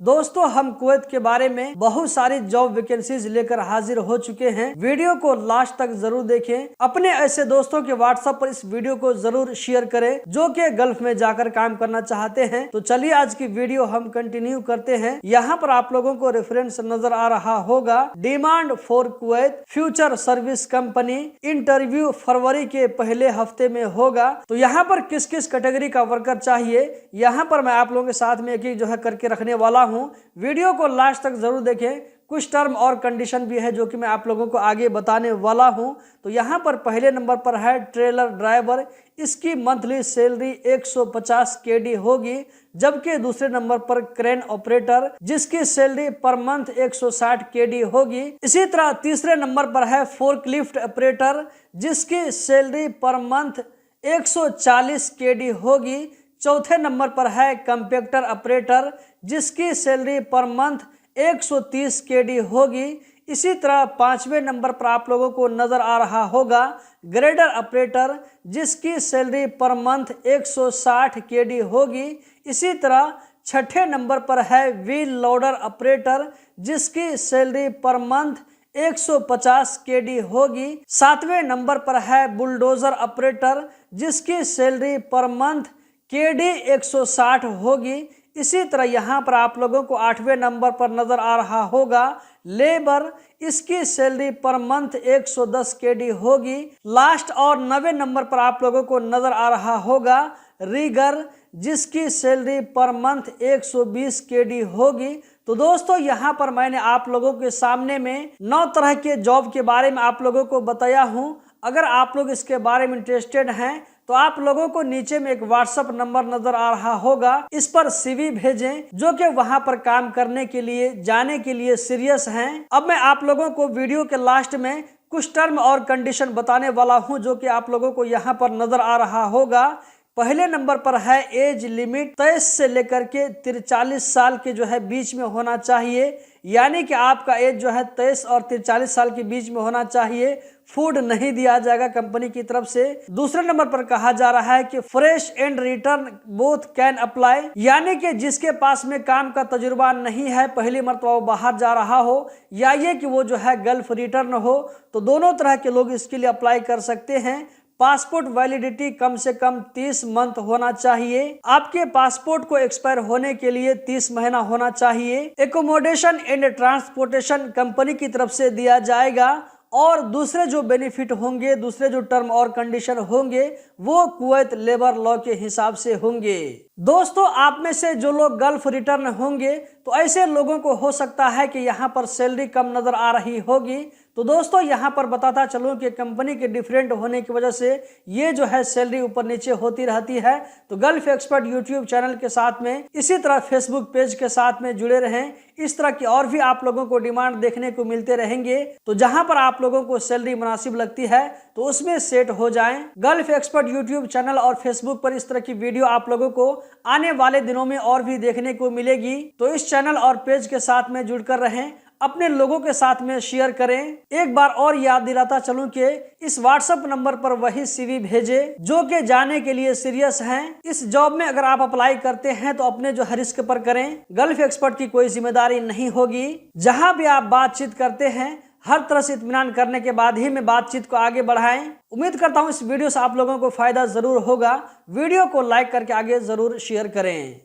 दोस्तों हम कुवैत के बारे में बहुत सारी जॉब वैकेंसीज लेकर हाजिर हो चुके हैं। वीडियो को लास्ट तक जरूर देखें। अपने ऐसे दोस्तों के व्हाट्सएप पर इस वीडियो को जरूर शेयर करें जो कि गल्फ में जाकर काम करना चाहते हैं। तो चलिए आज की वीडियो हम कंटिन्यू करते हैं। यहाँ पर आप लोगों को रेफरेंस नजर आ रहा होगा, demand for Kuwait future service company, interview फरवरी के पहले हफ्ते में होगा। तो यहाँ पर किस किस कैटेगरी का वर्कर चाहिए, यहाँ पर मैं आप लोगों के साथ में एक एक जो है करके रखने वाला हूँ। वीडियो को लास्ट तक जरूर देखें। कुछ टर्म और कंडीशन भी है जो कि मैं आप लोगों को आगे बताने वाला हूं। तो यहाँ पर पहले नंबर पर है ट्रेलर ड्राइवर। इसकी मंथली सैलरी 150 KD होगी। जबकि दूसरे नंबर पर क्रेन ऑपरेटर, जिसकी सैलरी पर मंथ 160 KD होगी। इसी तरह तीसरे नंबर पर है फोर्कलिफ्ट ऑपरेटर, जिसकी सैलरी पर मंथ 140 KD होगी। चौथे नंबर पर है कंपैक्टर ऑपरेटर, जिसकी सैलरी पर मंथ 130 KD होगी। इसी तरह पांचवें नंबर पर आप लोगों को नजर आ रहा होगा ग्रेडर ऑपरेटर, जिसकी सैलरी पर मंथ 160 KD होगी। इसी तरह छठे नंबर पर है व्हील लोडर ऑपरेटर, जिसकी सैलरी पर मंथ 150 KD होगी। सातवें नंबर पर है बुलडोजर ऑपरेटर, जिसकी सैलरी पर मंथ KD 160 होगी। इसी तरह यहाँ पर आप लोगों को आठवें नंबर पर नजर आ रहा होगा लेबर, इसकी सैलरी पर मंथ 110 KD होगी। लास्ट और नवे नंबर पर आप लोगों को नजर आ रहा होगा रीगर, जिसकी सैलरी पर मंथ 120 KD होगी। तो दोस्तों यहाँ पर मैंने आप लोगों के सामने में 9 तरह के जॉब के बारे में आप लोगों को बताया हूँ। अगर आप लोग इसके बारे में इंटरेस्टेड हैं तो आप लोगों को नीचे में एक व्हाट्सएप नंबर नजर आ रहा होगा, इस पर CV भेजें जो कि वहां पर काम करने के लिए जाने के लिए सीरियस हैं। अब मैं आप लोगों को वीडियो के लास्ट में कुछ टर्म और कंडीशन बताने वाला हूं जो कि आप लोगों को यहां पर नजर आ रहा होगा। पहले नंबर पर है एज लिमिट 23 से लेकर के 43 साल के जो है बीच में होना चाहिए, यानी कि आपका एज जो है 23 और 43 साल के बीच में होना चाहिए। फूड नहीं दिया जाएगा कंपनी की तरफ से। दूसरे नंबर पर कहा जा रहा है कि fresh and return both can apply, यानी कि जिसके पास में काम का तजुर्बा नहीं है, पहली मरतबा वो बाहर जा रहा हो, या ये कि वो जो है गल्फ रिटर्न हो, तो दोनों तरह के लोग इसके लिए अप्लाई कर सकते हैं। पासपोर्ट वैलिडिटी कम से कम 30 मंथ होना चाहिए। आपके पासपोर्ट को एक्सपायर होने के लिए 30 महीना होना चाहिए। एकोमोडेशन एंड ट्रांसपोर्टेशन कंपनी की तरफ से दिया जाएगा और दूसरे जो बेनिफिट होंगे, दूसरे जो टर्म और कंडीशन होंगे वो कुवैत लेबर लॉ के हिसाब से होंगे। दोस्तों आप में से जो लोग गल्फ रिटर्न होंगे तो ऐसे लोगों को हो सकता है कि यहाँ पर सैलरी कम नजर आ रही होगी। तो दोस्तों यहाँ पर बताता चलूं कि कंपनी के डिफरेंट होने की वजह से ये जो है सैलरी ऊपर नीचे होती रहती है। तो गल्फ एक्सपर्ट यूट्यूब चैनल के साथ में, इसी तरह फेसबुक पेज के साथ में जुड़े रहें। इस तरह की और भी आप लोगों को डिमांड देखने को मिलते रहेंगे। तो जहां पर आप लोगों को सैलरी मुनासिब लगती है तो उसमें सेट हो जाएं। गल्फ एक्सपर्ट यूट्यूब चैनल और फेसबुक पर इस तरह की वीडियो आप लोगों को आने वाले दिनों में और भी देखने को मिलेगी। तो इस चैनल और पेज के साथ में जुड़कर रहें, अपने लोगों के साथ में शेयर करें। एक बार और याद दिलाता चलूं कि इस व्हाट्सएप नंबर पर वही CV भेजे जो कि जाने के लिए सीरियस हैं। इस जॉब में अगर आप अप्लाई करते हैं तो अपने जो है रिस्क पर करें। गल्फ एक्सपर्ट की कोई जिम्मेदारी नहीं होगी। जहां भी आप बातचीत करते हैं हर तरह से इत्मीनान करने के बाद ही मैं बातचीत को आगे बढ़ाएं। उम्मीद करता हूं इस वीडियो से आप लोगों को फायदा जरूर होगा। वीडियो को लाइक करके आगे जरूर शेयर करें।